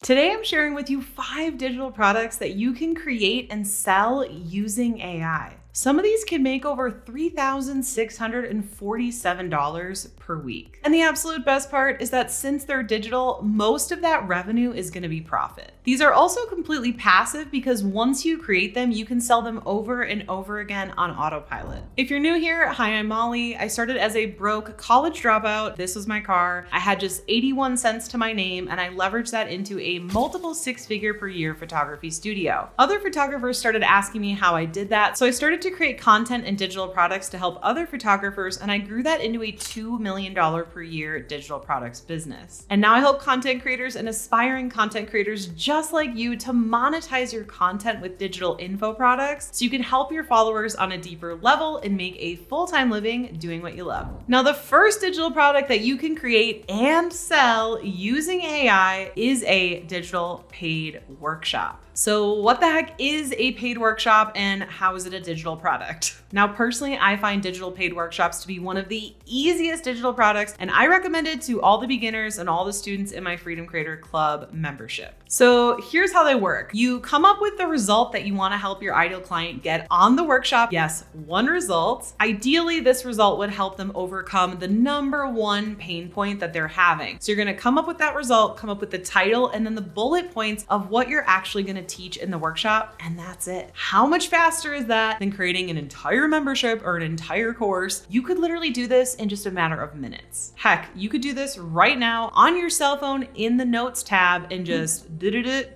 Today, I'm sharing with you 5 digital products that you can create and sell using AI. Some of these can make over $3,647 per week. And the absolute best part is that since they're digital, most of that revenue is going to be profit. These are also completely passive because once you create them, you can sell them over and over again on autopilot. If you're new here, hi, I'm Molly. I started as a broke college dropout. This was my car. I had just 81 cents to my name, and I leveraged that into a multiple 6-figure per year photography studio. Other photographers started asking me how I did that, so I started to create content and digital products to help other photographers, and I grew that into a $2 million per year digital products business. And now I help content creators and aspiring content creators just like you to monetize your content with digital info products so you can help your followers on a deeper level and make a full-time living doing what you love. Now, the first digital product that you can create and sell using AI is a digital paid workshop. So what the heck is a paid workshop and how is it a digital product? Now, personally, I find digital paid workshops to be one of the easiest digital products, and I recommend it to all the beginners and all the students in my Freedom Creator Club membership. So here's how they work. You come up with the result that you want to help your ideal client get on the workshop. Yes, one result. Ideally, this result would help them overcome the number one pain point that they're having. So you're going to come up with that result, come up with the title, and then the bullet points of what you're actually going to teach in the workshop, and that's it. How much faster is that than creating an entire membership or an entire course? You could literally do this in just a matter of minutes. Heck, you could do this right now on your cell phone in the notes tab and just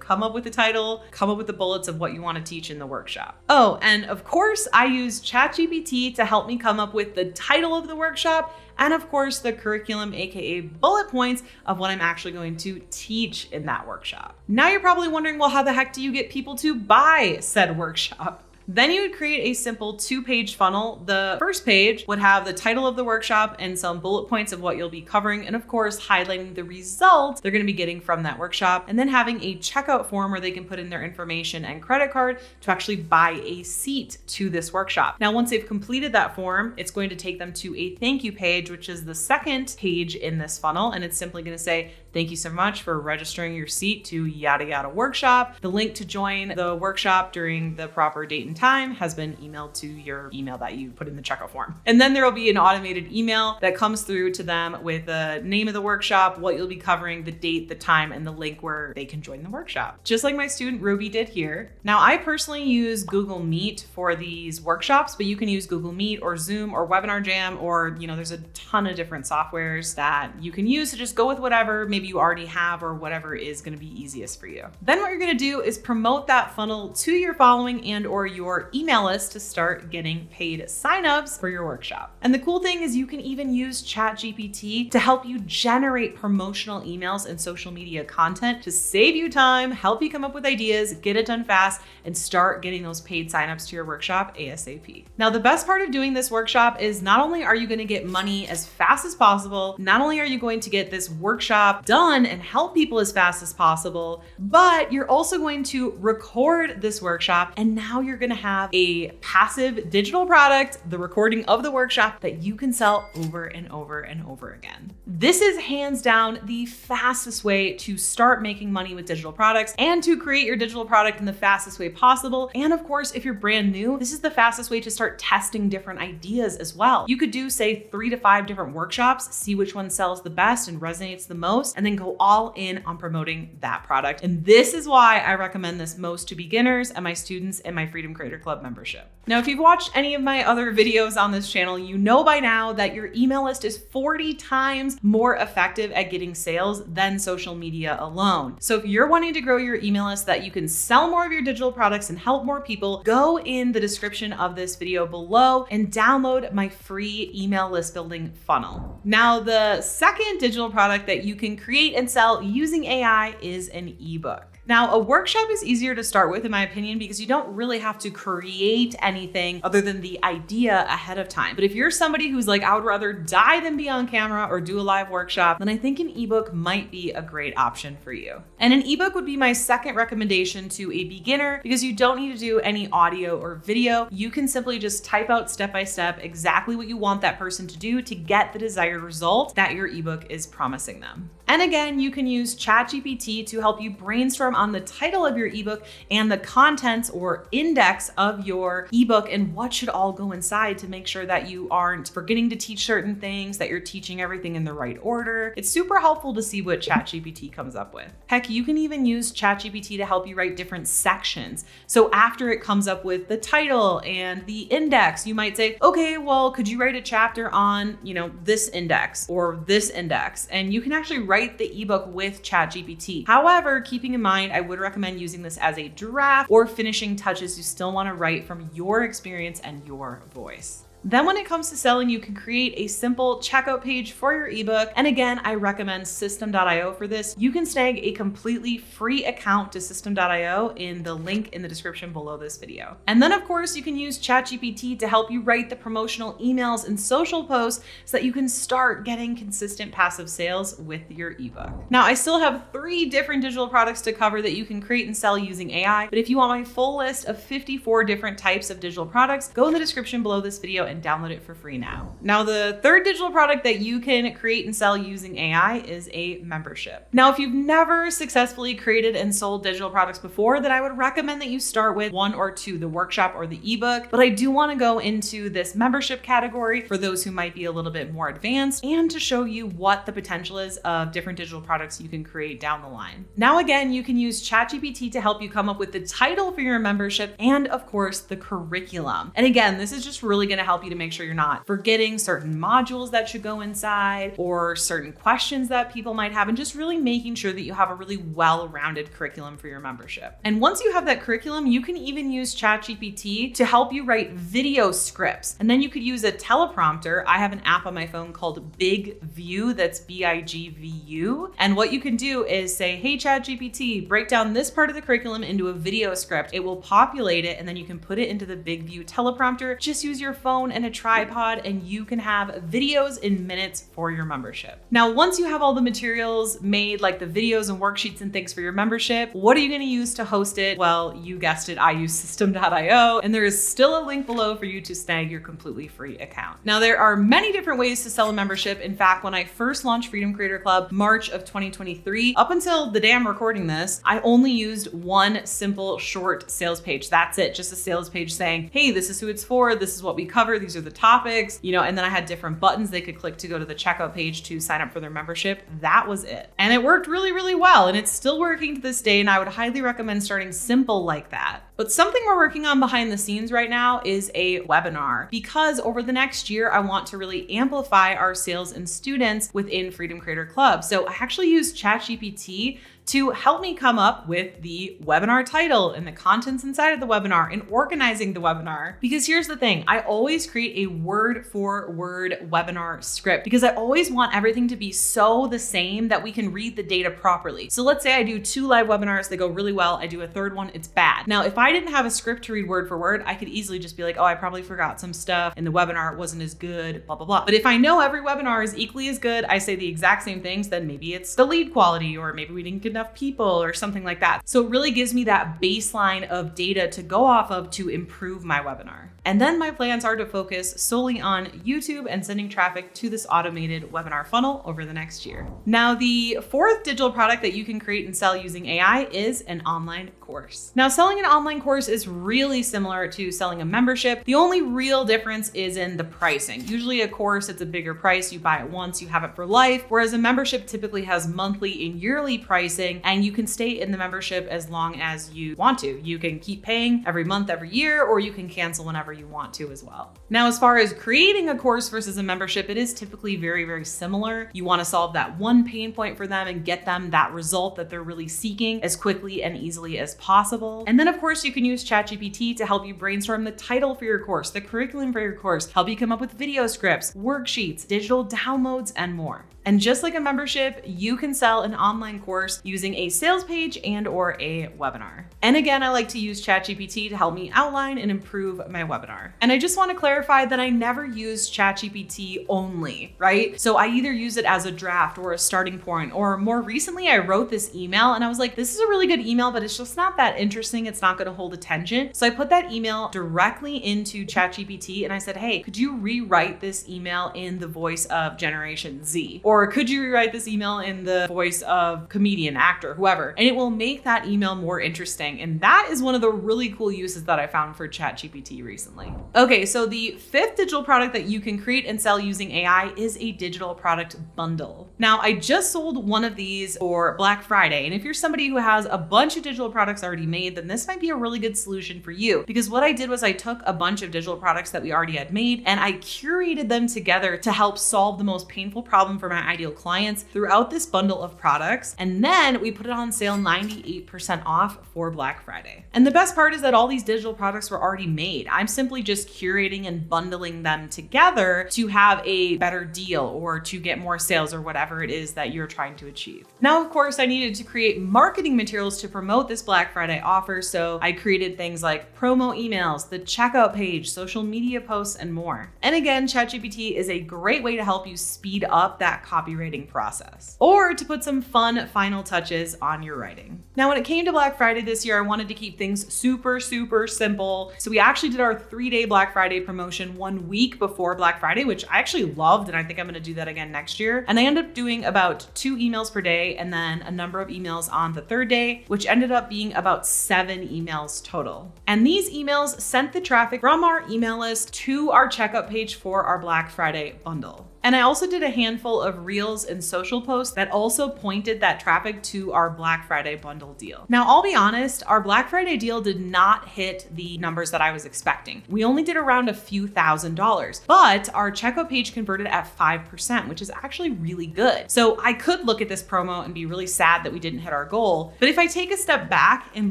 come up with the title, come up with the bullets of what you want to teach in the workshop. Oh, and of course, I use ChatGPT to help me come up with the title of the workshop and of course the curriculum, aka bullet points of what I'm actually going to teach in that workshop. Now you're probably wondering, well, how the heck do you get people to buy said workshop? Then you would create a simple 2-page funnel. The first page would have the title of the workshop and some bullet points of what you'll be covering, and of course, highlighting the results they're going to be getting from that workshop, and then having a checkout form where they can put in their information and credit card to actually buy a seat to this workshop. Now, once they've completed that form, it's going to take them to a thank you page, which is the second page in this funnel, and it's simply going to say, thank you so much for registering your seat to yada yada workshop. The link to join the workshop during the proper date and time has been emailed to your email that you put in the checkout form. And then there will be an automated email that comes through to them with the name of the workshop, what you'll be covering, the date, the time, and the link where they can join the workshop. Just like my student Ruby did here. Now, I personally use Google Meet for these workshops, but you can use Google Meet or Zoom or Webinar Jam, or, there's a ton of different softwares that you can use to just go with whatever maybe you already have or whatever is going to be easiest for you. Then what you're going to do is promote that funnel to your following and or your email list to start getting paid signups for your workshop. And the cool thing is you can even use ChatGPT to help you generate promotional emails and social media content to save you time, help you come up with ideas, get it done fast, and start getting those paid signups to your workshop ASAP. Now, the best part of doing this workshop is not only are you going to get money as fast as possible, not only are you going to get this workshop done and help people as fast as possible, but you're also going to record this workshop, and now you're going to have a passive digital product, the recording of the workshop that you can sell over and over and over again. This is hands down the fastest way to start making money with digital products and to create your digital product in the fastest way possible. And of course, if you're brand new, this is the fastest way to start testing different ideas as well. You could do, say, 3 to 5 different workshops, see which one sells the best and resonates the most, and then go all in on promoting that product. And this is why I recommend this most to beginners and my students in my Freedom Creator Club membership. Now, if you've watched any of my other videos on this channel, you know by now that your email list is 40 times more effective at getting sales than social media alone. So if you're wanting to grow your email list that you can sell more of your digital products and help more people, go in the description of this video below and download my free email list building funnel. Now, the second digital product that you can create and sell using AI is an ebook. Now, a workshop is easier to start with, in my opinion, because you don't really have to create anything other than the idea ahead of time. But if you're somebody who's like, I would rather die than be on camera or do a live workshop, then I think an ebook might be a great option for you. And an ebook would be my second recommendation to a beginner because you don't need to do any audio or video. You can simply just type out step by step exactly what you want that person to do to get the desired result that your ebook is promising them. And again, you can use ChatGPT to help you brainstorm on the title of your ebook and the contents or index of your ebook and what should all go inside to make sure that you aren't forgetting to teach certain things, that you're teaching everything in the right order. It's super helpful to see what ChatGPT comes up with. Heck, you can even use ChatGPT to help you write different sections. So after it comes up with the title and the index, you might say, okay, well, could you write a chapter on, this index or this index? And you can actually write the ebook with ChatGPT. However, keeping in mind, I would recommend using this as a draft or finishing touches you still want to write from your experience and your voice. Then when it comes to selling, you can create a simple checkout page for your ebook. And again, I recommend System.io for this. You can snag a completely free account to System.io in the link in the description below this video. And then of course, you can use ChatGPT to help you write the promotional emails and social posts so that you can start getting consistent passive sales with your ebook. Now, I still have 3 different digital products to cover that you can create and sell using AI, but if you want my full list of 54 different types of digital products, go in the description below this video and download it for free now. Now, the third digital product that you can create and sell using AI is a membership. Now, if you've never successfully created and sold digital products before, then I would recommend that you start with 1 or 2, the workshop or the ebook. But I do want to go into this membership category for those who might be a little bit more advanced and to show you what the potential is of different digital products you can create down the line. Now, again, you can use ChatGPT to help you come up with the title for your membership and of course the curriculum. And again, this is just really going to help you to make sure you're not forgetting certain modules that should go inside or certain questions that people might have, and just really making sure that you have a really well-rounded curriculum for your membership. And once you have that curriculum, you can even use ChatGPT to help you write video scripts. And then you could use a teleprompter. I have an app on my phone called Big View, that's BIGVU. And what you can do is say, hey, ChatGPT, break down this part of the curriculum into a video script. It will populate it, and then you can put it into the Big View teleprompter. Just use your phone and a tripod and you can have videos in minutes for your membership. Now, once you have all the materials made, like the videos and worksheets and things for your membership, what are you going to use to host it? Well, you guessed it, I use System.io, and there is still a link below for you to snag your completely free account. Now, there are many different ways to sell a membership. In fact, when I first launched Freedom Creator Club, March of 2023, up until the day I'm recording this, I only used one simple short sales page. That's it, just a sales page saying, hey, this is who it's for, this is what we cover, these are the topics, and then I had different buttons they could click to go to the checkout page to sign up for their membership. That was it. And it worked really, really well. And it's still working to this day. And I would highly recommend starting simple like that. But something we're working on behind the scenes right now is a webinar, because over the next year, I want to really amplify our sales and students within Freedom Creator Club. So I actually use ChatGPT to help me come up with the webinar title and the contents inside of the webinar and organizing the webinar. Because here's the thing, I always create a word for word webinar script because I always want everything to be so the same that we can read the data properly. So let's say I do 2 live webinars, they go really well. I do a 3rd one, it's bad. Now, if I didn't have a script to read word for word, I could easily just be like, oh, I probably forgot some stuff and the webinar wasn't as good, blah, blah, blah. But if I know every webinar is equally as good, I say the exact same things, then maybe it's the lead quality, or maybe we didn't get enough people or something like that. So it really gives me that baseline of data to go off of to improve my webinar. And then my plans are to focus solely on YouTube and sending traffic to this automated webinar funnel over the next year. Now, the 4th digital product that you can create and sell using AI is an online course. Now, selling an online course is really similar to selling a membership. The only real difference is in the pricing. Usually a course, it's a bigger price. You buy it once, you have it for life, whereas a membership typically has monthly and yearly pricing, and you can stay in the membership as long as you want to. You can keep paying every month, every year, or you can cancel whenever you want to as well. Now, as far as creating a course versus a membership, it is typically very, very similar. You want to solve that one pain point for them and get them that result that they're really seeking as quickly and easily as possible. And then of course, you can use ChatGPT to help you brainstorm the title for your course, the curriculum for your course, help you come up with video scripts, worksheets, digital downloads, and more. And just like a membership, you can sell an online course using a sales page and or a webinar. And again, I like to use ChatGPT to help me outline and improve my webinar. And I just want to clarify that I never use ChatGPT only, right? So I either use it as a draft or a starting point, or more recently, I wrote this email and I was like, this is a really good email, but it's just not that interesting. It's not going to hold attention. So I put that email directly into ChatGPT and I said, hey, could you rewrite this email in the voice of Generation Z? Or could you rewrite this email in the voice of comedian, actor, whoever? And it will make that email more interesting. And that is one of the really cool uses that I found for ChatGPT recently. Okay, so the fifth digital product that you can create and sell using AI is a digital product bundle. Now, I just sold one of these for Black Friday. And if you're somebody who has a bunch of digital products already made, then this might be a really good solution for you. Because what I did was I took a bunch of digital products that we already had made and I curated them together to help solve the most painful problem for my ideal clients throughout this bundle of products. And then we put it on sale 98% off for Black Friday. And the best part is that all these digital products were already made. I'm simply just curating and bundling them together to have a better deal or to get more sales or whatever it is that you're trying to achieve. Now, of course, I needed to create marketing materials to promote this Black Friday offer. So I created things like promo emails, the checkout page, social media posts, and more. And again, ChatGPT is a great way to help you speed up that copywriting process or to put some fun final touches on your writing. Now, when it came to Black Friday this year, I wanted to keep things super simple. So we actually did our 3-day Black Friday promotion 1 week before Black Friday, which I actually loved. And I think I'm going to do that again next year. And I ended up doing about 2 emails per day and then a number of emails on the 3rd day, which ended up being about 7 emails total. And these emails sent the traffic from our email list to our checkout page for our Black Friday bundle. And I also did a handful of reels and social posts that also pointed that traffic to our Black Friday bundle deal. Now, I'll be honest, our Black Friday deal did not hit the numbers that I was expecting. We only did around a few $1,000s, but our checkout page converted at 5%, which is actually really good. So I could look at this promo and be really sad that we didn't hit our goal. But if I take a step back and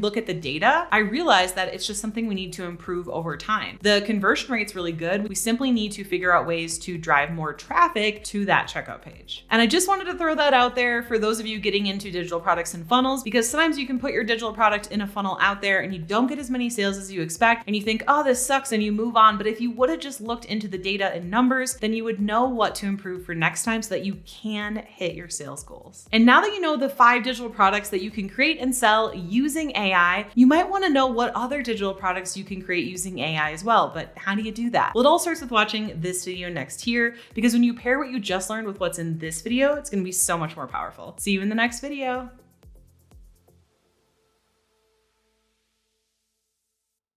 look at the data, I realize that it's just something we need to improve over time. The conversion rate's really good. We simply need to figure out ways to drive more traffic to that checkout page. And I just wanted to throw that out there for those of you getting into digital products and funnels, because sometimes you can put your digital product in a funnel out there and you don't get as many sales as you expect and you think, oh, this sucks, and you move on. But if you would have just looked into the data and numbers, then you would know what to improve for next time so that you can hit your sales goals. And now that you know the 5 digital products that you can create and sell using AI, you might want to know what other digital products you can create using AI as well. But how do you do that? Well, it all starts with watching this video next here, because when you pair what you just learned with what's in this video, it's going to be so much more powerful. See you in the next video.